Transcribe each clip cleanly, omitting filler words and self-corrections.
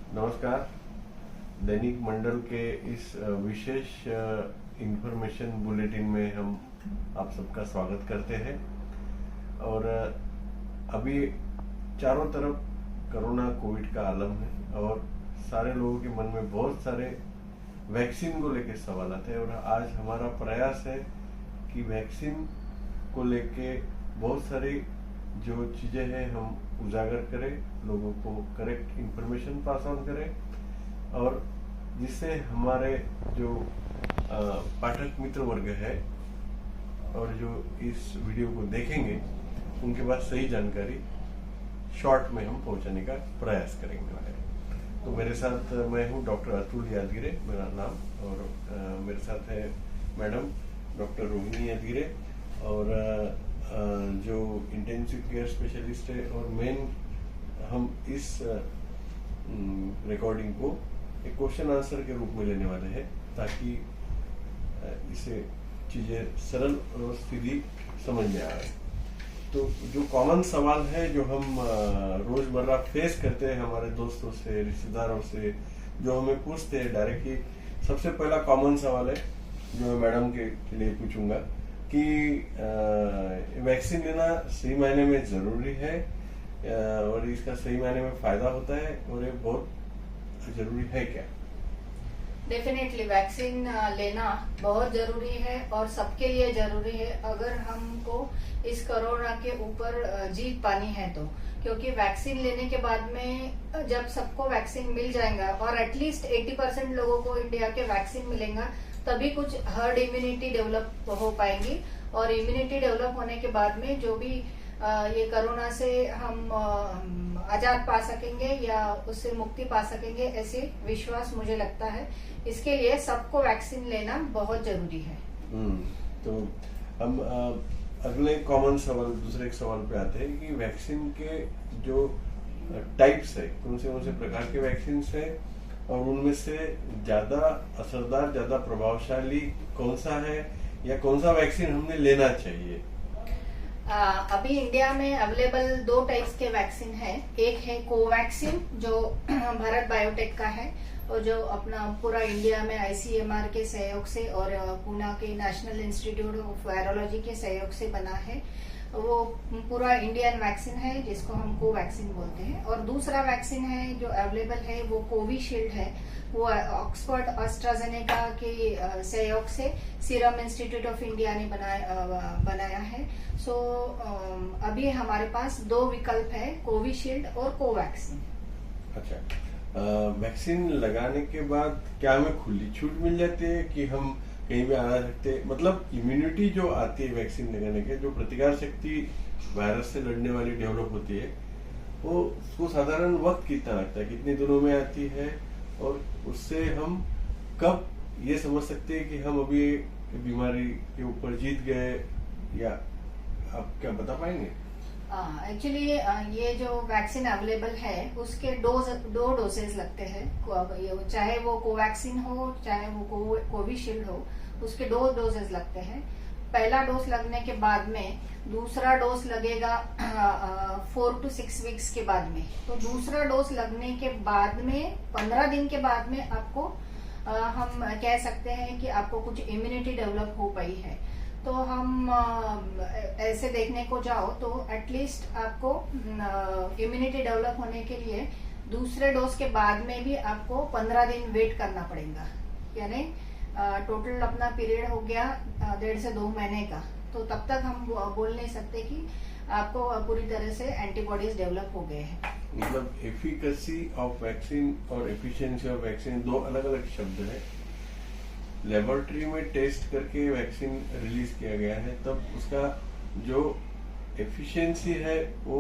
नमस्कार। दैनिक मंडल के इस विशेष इंफॉर्मेशन बुलेटिन में हम आप सबका स्वागत करते हैं। और अभी चारों तरफ कोरोना कोविड का आलम है और सारे लोगों के मन में बहुत सारे वैक्सीन को लेके सवाल आते हैं। और आज हमारा प्रयास है कि वैक्सीन को लेके बहुत सारी जो चीज़ें हैं हम उजागर करें, लोगों को करेक्ट इंफॉर्मेशन पास ऑन करें और जिससे हमारे जो पाठक मित्र वर्ग है और जो इस वीडियो को देखेंगे उनके पास सही जानकारी शॉर्ट में हम पहुंचाने का प्रयास करेंगे। तो मेरे साथ मैं हूं डॉक्टर अतुल यादगिरे मेरा नाम, और मेरे साथ है मैडम डॉक्टर रोहिणी यादगिरे और जो इंटेंसिव केयर स्पेशलिस्ट है। और मेन हम इस रिकॉर्डिंग को एक क्वेश्चन आंसर के रूप में लेने वाले हैं ताकि इसे चीजें सरल और सीधी समझ में आए। तो जो कॉमन सवाल है जो हम रोजमर्रा फेस करते हैं हमारे दोस्तों से, रिश्तेदारों से, जो हमें पूछते हैं डायरेक्टली, सबसे पहला कॉमन सवाल है जो मैं मैडम के लिए पूछूंगा कि वैक्सीन लेना सही मायने में जरूरी है और इसका सही मायने में फायदा होता है और ये बहुत जरूरी है क्या? डेफिनेटली वैक्सीन लेना बहुत जरूरी है और सबके लिए जरूरी है अगर हमको इस कोरोना के ऊपर जीत पानी है तो। क्योंकि वैक्सीन लेने के बाद में जब सबको वैक्सीन मिल जाएगा और एटलीस्ट 80% लोगों को इंडिया के वैक्सीन मिलेगा तभी कुछ हर्ड इम्यूनिटी डेवलप हो पाएंगी। और इम्यूनिटी डेवलप होने के बाद में जो भी ये कोरोना से हम आजाद पा सकेंगे या उससे मुक्ति पा सकेंगे, ऐसे विश्वास मुझे लगता है। इसके लिए सबको वैक्सीन लेना बहुत जरूरी है। तो हम अगले कॉमन सवाल, दूसरे एक सवाल पे आते हैं कि वैक्सीन के जो टाइप्स है, कौन से प्रकार के वैक्सीन है और उनमें से ज्यादा असरदार, ज्यादा प्रभावशाली कौन सा है या कौन सा वैक्सीन हमने लेना चाहिए? अभी इंडिया में अवेलेबल 2 टाइप्स के वैक्सीन है। एक है कोवैक्सीन जो भारत बायोटेक का है और जो अपना पूरा इंडिया में ICMR के सहयोग से और पुणे के नेशनल इंस्टीट्यूट ऑफ वायरोलॉजी के सहयोग से बना है। वो पूरा इंडियन वैक्सीन है जिसको हम कोवैक्सीन बोलते हैं। और दूसरा वैक्सीन है जो अवेलेबल है वो कोविशील्ड है। वो ऑक्सफोर्ड एस्ट्राजेनेका के सहयोग से सीरम इंस्टीट्यूट ऑफ इंडिया ने बनाया है। सो अभी हमारे पास 2 विकल्प है, कोविशील्ड और कोवैक्सीन। अच्छा, वैक्सीन लगाने के बाद क्या हमें खुली छूट मिल जाती है कि हम कहीं भी आ सकते हैं? मतलब इम्यूनिटी जो आती है वैक्सीन लगाने के, जो प्रतिकार शक्ति वायरस से लड़ने वाली डेवलप होती है, वो उसको साधारण वक्त कितना लगता है, कितने दिनों में आती है और उससे हम कब ये समझ सकते हैं कि हम अभी बीमारी के ऊपर जीत गए, या आप क्या बता पाएंगे? एक्चुअली ये जो वैक्सीन अवेलेबल है उसके 2 डोसेज लगते हैं। चाहे वो कोवैक्सीन हो चाहे वो कोविशील्ड हो, उसके 2 डोसेज लगते हैं। पहला डोज लगने के बाद में दूसरा डोज लगेगा 4 to 6 वीक्स के बाद में। तो दूसरा डोज लगने के बाद में 15 दिन के बाद में आपको हम कह सकते हैं कि आपको कुछ इम्यूनिटी डेवलप हो पाई है। तो हम ऐसे देखने को जाओ तो एटलीस्ट आपको इम्यूनिटी डेवलप होने के लिए दूसरे डोज के बाद में भी आपको 15 दिन वेट करना पड़ेगा। यानी टोटल अपना पीरियड हो गया 1.5 से 2 महीने का। तो तब तक हम बोल नहीं सकते कि आपको पूरी तरह से एंटीबॉडीज डेवलप हो गए हैं। मतलब एफिकेसी ऑफ वैक्सीन और एफिशिएंसी ऑफ वैक्सीन 2 अलग अलग शब्द है। लेबोरेटरी में टेस्ट करके वैक्सीन रिलीज किया गया है, तब उसका जो एफिशिएंसी है वो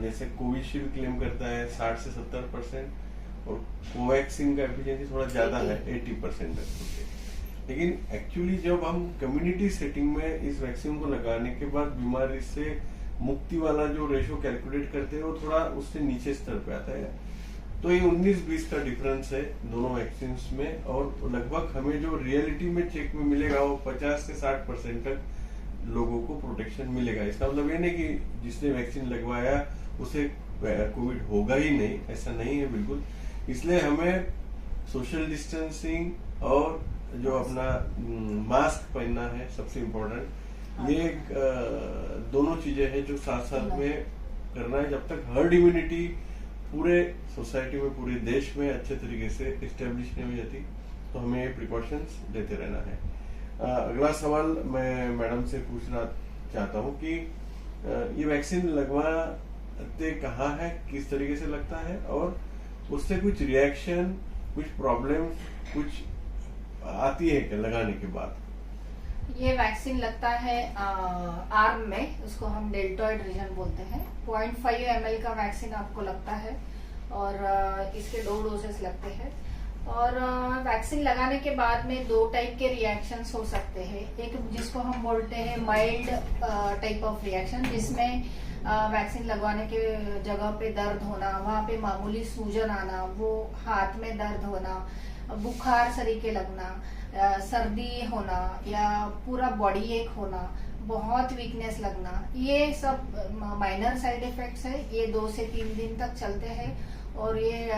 जैसे कोविशील्ड क्लेम करता है 60 से 70% और कोवैक्सीन का एफिशिएंसी थोड़ा ज्यादा है 80% तक। लेकिन एक्चुअली जब हम कम्युनिटी सेटिंग में इस वैक्सीन को लगाने के बाद बीमारी से मुक्ति वाला जो रेशो कैलकुलेट करते हैं वो थोड़ा उससे नीचे स्तर पे आता है। तो ये 19-20 का डिफरेंस है दोनों वैक्सीन में, और लगभग हमें जो रियलिटी में चेक में मिलेगा वो 50 से 60% तक लोगों को प्रोटेक्शन मिलेगा। इसका मतलब ये नहीं कि जिसने वैक्सीन लगवाया उसे कोविड होगा ही नहीं, ऐसा नहीं है बिल्कुल। इसलिए हमें सोशल डिस्टेंसिंग और जो अपना मास्क पहनना है सबसे इम्पोर्टेंट, ये दोनों चीजें हैं जो साथ साथ में करना है। जब तक हर्ड इम्यूनिटी पूरे सोसाइटी में, पूरे देश में अच्छे तरीके से एस्टेब्लिश नहीं हो जाती, तो हमें ये प्रिकॉशंस लेते रहना है। अगला सवाल मैं मैडम से पूछना चाहता हूँ कि ये वैक्सीन लगवाते कहाँ है, किस तरीके से लगता है, और उससे कुछ रिएक्शन, कुछ प्रॉब्लम कुछ आती है क्या लगाने के बाद? ये वैक्सीन लगता है आर्म में, उसको हम डेल्टॉइड रीजन बोलते हैं। 0.5 ml का वैक्सीन आपको लगता है और इसके 2 डोजेस लगते हैं। और वैक्सीन लगाने के बाद में 2 टाइप के रिएक्शंस हो सकते हैं। एक जिसको हम बोलते हैं माइल्ड टाइप ऑफ रिएक्शन, जिसमें वैक्सीन लगवाने के जगह पे दर्द होना, वहाँ पे मामूली सूजन आना, वो हाथ में दर्द होना, बुखार सरीके लगना, सर्दी होना या पूरा बॉडी एक होना, बहुत वीकनेस लगना, ये सब माइनर साइड इफेक्ट्स है। ये 2 से 3 दिन तक चलते हैं और ये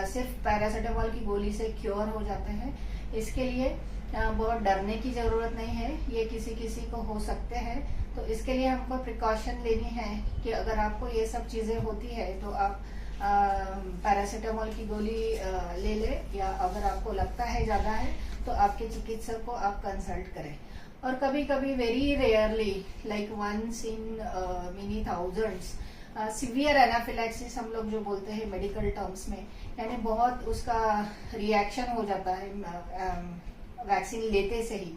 सिर्फ पैरासीटामोल की गोली से क्योर हो जाते हैं। इसके लिए बहुत डरने की जरूरत नहीं है, ये किसी किसी को हो सकते हैं। तो इसके लिए हमको प्रिकॉशन लेनी है कि अगर आपको ये सब चीजें होती है तो आप पैरासीटामोल की गोली ले ले, या अगर आपको लगता है ज्यादा है तो आपके चिकित्सक को आप कंसल्ट करें। और कभी कभी very rarely, like once in many thousands, severe anaphylaxis हम लोग जो बोलते हैं मेडिकल टर्म्स में, यानी बहुत उसका रिएक्शन हो जाता है वैक्सीन लेते से ही,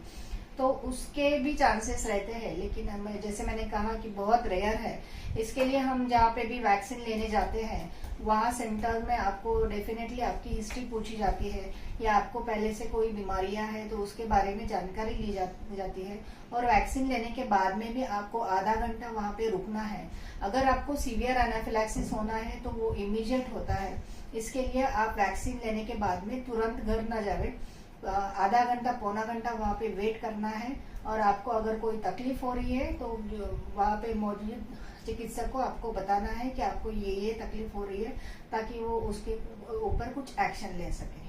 तो उसके भी चांसेस रहते हैं। लेकिन जैसे मैंने कहा कि बहुत रेयर है। इसके लिए हम जहाँ पे भी वैक्सीन लेने जाते हैं वहाँ सेंटर में आपको डेफिनेटली आपकी हिस्ट्री पूछी जाती है, या आपको पहले से कोई बीमारियां हैं तो उसके बारे में जानकारी ली जाती है। और वैक्सीन लेने के बाद में भी आपको आधा घंटा वहाँ पे रुकना है। अगर आपको सीवियर एनाफिलैक्सिस होना है तो वो इमीडिएट होता है। इसके लिए आप वैक्सीन लेने के बाद में तुरंत घर न जावे, आधा घंटा पौना घंटा वहाँ पे वेट करना है। और आपको अगर कोई तकलीफ हो रही है तो वहाँ पे मौजूद चिकित्सक को आपको बताना है कि आपको ये तकलीफ हो रही है, ताकि वो उसके ऊपर कुछ एक्शन ले सके।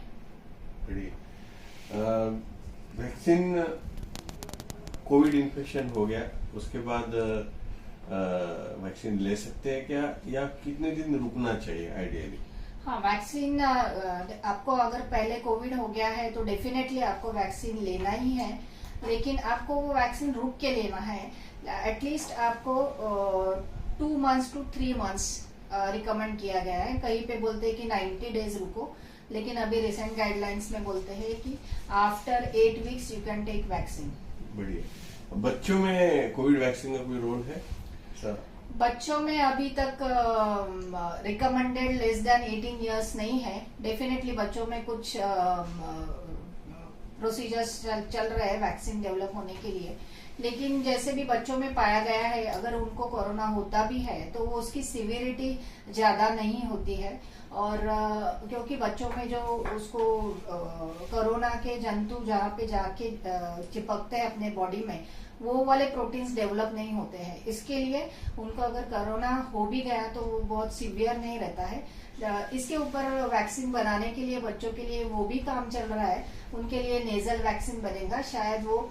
वैक्सीन, कोविड इन्फेक्शन हो गया उसके बाद वैक्सीन ले सकते हैं क्या, या कितने दिन रुकना चाहिए आइडियली? हाँ, वैक्सीन आपको अगर पहले कोविड हो गया है तो डेफिनेटली आपको वैक्सीन लेना ही है, लेकिन आपको वो वैक्सीन रुक के लेना है। एटलीस्ट आपको 2 months to 3 months रिकमेंड किया गया है। कहीं पे बोलते हैं कि 90 days रुको, लेकिन अभी रिसेंट गाइडलाइंस में बोलते हैं कि after 8 weeks you can take vaccine. बढ़िया। बच्चों में कोविड वैक्सीन का कोई रोल है सर? बच्चों में अभी तक रिकमेंडेड लेस देन 18 years नहीं है। डेफिनेटली बच्चों में कुछ प्रोसीजर्स चल रहे हैं वैक्सीन डेवलप होने के लिए, लेकिन जैसे भी बच्चों में पाया गया है, अगर उनको कोरोना होता भी है तो वो उसकी सिवियरिटी ज्यादा नहीं होती है। और क्योंकि बच्चों में जो उसको कोरोना के जंतु जहाँ पे जाके चिपकते हैं अपने बॉडी में, वो वाले प्रोटीन्स डेवलप नहीं होते हैं। इसके लिए उनको अगर कोरोना हो भी गया तो वो बहुत सीवियर नहीं रहता है। इसके ऊपर वैक्सीन बनाने के लिए बच्चों के लिए वो भी काम चल रहा है। उनके लिए नेजल वैक्सीन बनेगा, शायद वो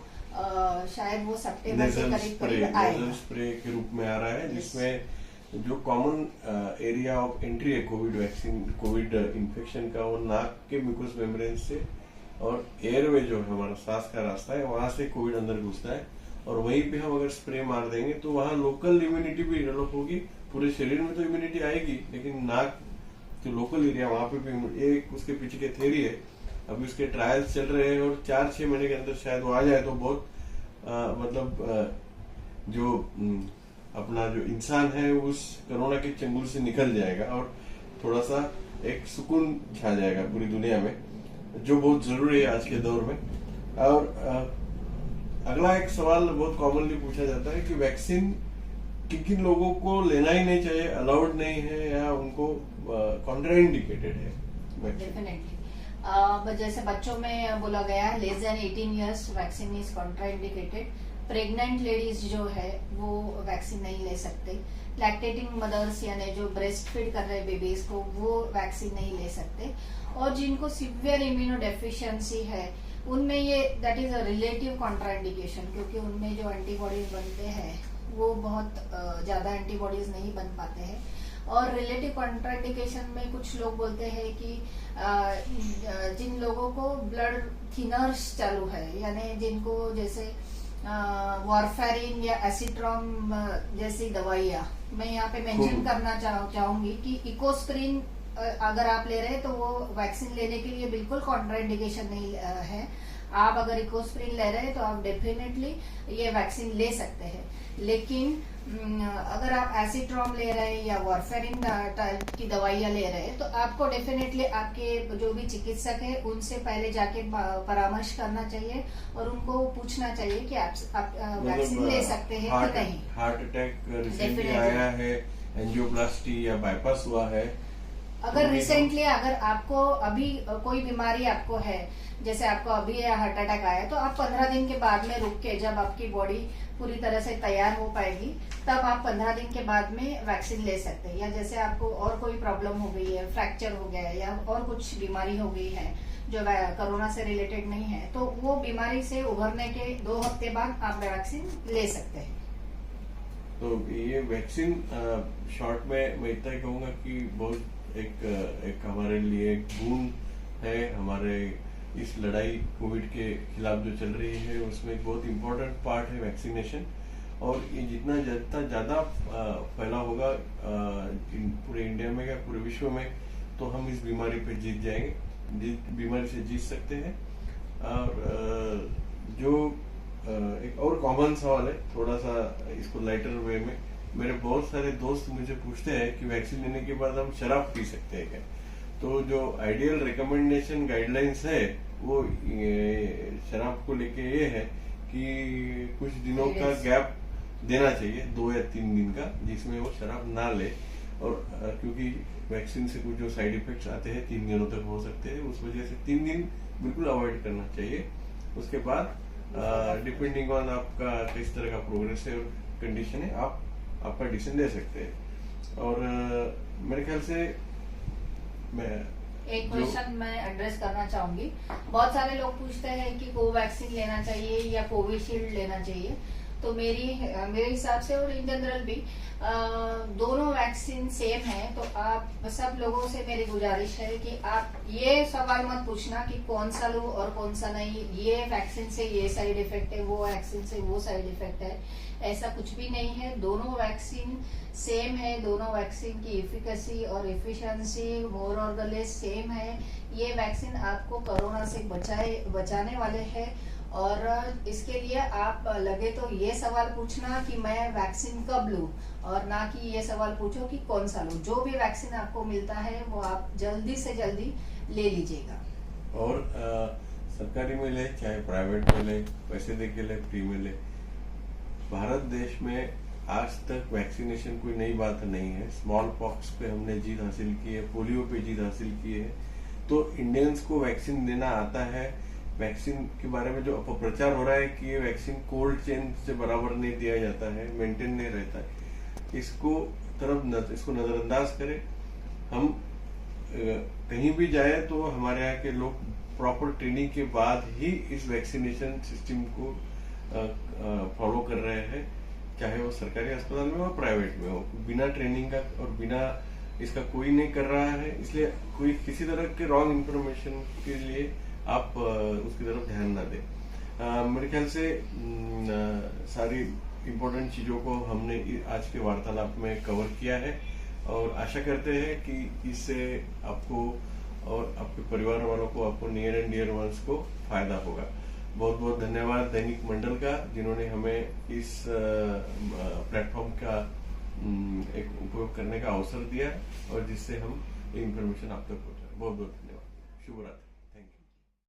सितंबर के करीब आएगा। स्प्रे के रूप में आ रहा है, जिसमें जो कॉमन एरिया ऑफ एंट्री है कोविड वैक्सीन, कोविड इन्फेक्शन का, वो नाक के म्यूकस मेम्ब्रेन से और एयरवे जो है हमारा सांस का रास्ता है, वहां से कोविड अंदर घुसता है। और वहीं पे हम अगर स्प्रे मार देंगे तो वहाँ लोकल इम्यूनिटी भी डेवलप होगी। पूरे शरीर में तो इम्यूनिटी आएगी, लेकिन नाक जो लोकल एरिया वहां पे भी, एक उसके पीछे की थ्योरी है। अभी उसके ट्रायल्स चल रहे हैं और 4-6 महीने के अंदर शायद वो आ जाए तो बहुत जो अपना जो इंसान है उस कोरोना के चंगुल से निकल जाएगा और थोड़ा सा एक सुकून छा जाएगा पूरी दुनिया में, जो बहुत जरूरी है आज के दौर में। और अगला एक सवाल बहुत कॉमनली पूछा जाता है कि वैक्सीन किन लोगों को लेना ही नहीं चाहिए, अलाउड नहीं है, या उनको कॉन्ट्राइंडिकेटेड है? डेफिनेटली जैसे बच्चों में बोला गया है less than 18 years vaccine is contraindicated. Pregnant ladies जो है वो वैक्सीन नहीं ले सकते। लैक्टेटिंग मदर्स यानी जो ब्रेस्ट फीड कर रहे बेबीज को वो वैक्सीन नहीं ले सकते। और जिनको सिवियर इम्यूनो डेफिशिएंसी है उनमें ये that is a relative contraindication, क्योंकि उनमें जो एंटीबॉडीज बनते हैं वो बहुत ज्यादा एंटीबॉडीज नहीं बन पाते हैं। और रिलेटिव कॉन्ट्राइंडिकेशन में कुछ लोग बोलते हैं कि जिन लोगों को ब्लड थिनर्स चालू है, यानी जिनको जैसे वॉरफेरिन या एसिट्रॉम जैसी दवाइयाँ, मैं यहाँ पे मेंशन करना चाहूंगी कि इकोस्प्रिन अगर आप ले रहे हैं तो वो वैक्सीन लेने के लिए बिल्कुल कॉन्ट्राइंडिकेशन नहीं है। आप अगर इकोस्प्रिन ले रहे हैं तो आप डेफिनेटली ये वैक्सीन ले सकते हैं। लेकिन अगर आप एसिट्रॉम ले रहे हैं या वॉरफेरिन टाइप की दवाइयाँ ले रहे हैं तो आपको डेफिनेटली आपके जो भी चिकित्सक है उनसे पहले जाके परामर्श करना चाहिए और उनको पूछना चाहिए कि आप वैक्सीन ले सकते हैं कि नहीं। हार्ट अटैक रिसेंटली आया है, एंजियोप्लास्टी या बाईपास हुआ है, अगर रिसेंटली अगर आपको अभी कोई बीमारी आपको है, जैसे आपको अभी हार्ट अटैक आया, तो आप 15 दिन के बाद में रुक के जब आपकी बॉडी पूरी तरह से तैयार हो पाएगी तब आप 15 दिन के बाद में वैक्सीन ले सकते हैं। या जैसे आपको और कोई प्रॉब्लम हो गई है, फ्रैक्चर हो गया है या और कुछ बीमारी हो गई है जो कोरोना से रिलेटेड नहीं है, तो वो बीमारी से उभरने के 2 हफ्ते बाद आप वैक्सीन ले सकते हैं। तो ये वैक्सीन शॉर्ट में मैं इतना ही कहूंगा कि बहुत एक हमारे लिए एक गुण है। हमारे इस लड़ाई कोविड के खिलाफ जो चल रही है उसमें एक बहुत इम्पोर्टेंट पार्ट है वैक्सीनेशन। और ये जितना ज्यादा फैला होगा पूरे इंडिया में या पूरे विश्व में, तो हम इस बीमारी पे जीत जाएंगे, बीमारी से जीत सकते हैं। और जो एक और कॉमन सवाल है, थोड़ा सा इसको लाइटर वे में, मेरे बहुत सारे दोस्त मुझे पूछते हैं कि वैक्सीन लेने के बाद हम शराब पी सकते हैं क्या? तो जो आइडियल रिकमेंडेशन गाइडलाइंस है वो शराब को लेके ये है कि कुछ दिनों का गैप देना चाहिए, 2 या 3 दिन का, जिसमें वो शराब ना ले। और क्योंकि वैक्सीन से कुछ जो साइड इफेक्ट्स आते हैं 3 दिनों तक हो सकते हैं, उस वजह से 3 दिन बिल्कुल अवॉइड करना चाहिए। उसके बाद डिपेंडिंग ऑन आपका किस तरह का प्रोग्रेस है और कंडीशन है, आप आपका डिसीजन ले सकते हैं। और मेरे ख्याल से मैं एक क्वेश्चन मैं एड्रेस करना चाहूंगी। बहुत सारे लोग पूछते हैं कि कोवैक्सीन लेना चाहिए या कोविशील्ड लेना चाहिए। तो मेरे हिसाब से और इन जनरल भी दोनों वैक्सीन सेम है। तो आप सब लोगों से मेरी गुजारिश है कि आप ये सवाल मत पूछना कि कौन सा लूं और कौन सा नहीं, ये वैक्सीन से ये साइड इफेक्ट है, वो वैक्सीन से वो साइड इफेक्ट है, ऐसा कुछ भी नहीं है। दोनों वैक्सीन सेम है, दोनों वैक्सीन की एफिकेसी और एफिशिएंसी मोर और द लेस सेम है। ये वैक्सीन आपको कोरोना से बचाने वाले हैं। और इसके लिए आप लगे तो ये सवाल पूछना कि मैं वैक्सीन कब लूं, और ना कि ये सवाल पूछो कि कौन सा लूं। जो भी वैक्सीन आपको मिलता है वो आप जल्दी से जल्दी ले लीजिएगा। और सरकारी में ले चाहे प्राइवेट में ले, पैसे दे के ले, फ्री में ले, भारत देश में आज तक वैक्सीनेशन कोई नई बात नहीं है। स्मॉल पॉक्स पे हमने जीत हासिल की है, पोलियो पे जीत हासिल की है। तो इंडियंस को वैक्सीन देना आता है। वैक्सीन के बारे में जो अपप्रचार हो रहा है कि ये वैक्सीन कोल्ड चेन से बराबर नहीं दिया जाता है, मेंटेन नहीं रहता है, इसको नजरअंदाज करें। हम कहीं भी जाए तो हमारे यहाँ के लोग प्रॉपर ट्रेनिंग के बाद ही इस वैक्सीनेशन सिस्टम को फॉलो कर रहे हैं, चाहे वो सरकारी अस्पताल में हो प्राइवेट में हो। बिना ट्रेनिंग का और बिना इसका कोई नहीं कर रहा है, इसलिए कोई किसी तरह के रॉन्ग इन्फॉर्मेशन के लिए आप उसकी तरफ ध्यान ना दें। मेरे ख्याल से सारी इम्पोर्टेंट चीजों को हमने आज के वार्तालाप में कवर किया है और आशा करते हैं कि इससे आपको और आपके परिवार वालों को, आपको नियर एंड डियर वंस को फायदा होगा। बहुत बहुत धन्यवाद दैनिक मंडल का, जिन्होंने हमें इस प्लेटफॉर्म का एक उपयोग करने का अवसर दिया और जिससे हम इंफॉर्मेशन आप तक पहुंचाए। बहुत बहुत धन्यवाद। शुभ रात्रि।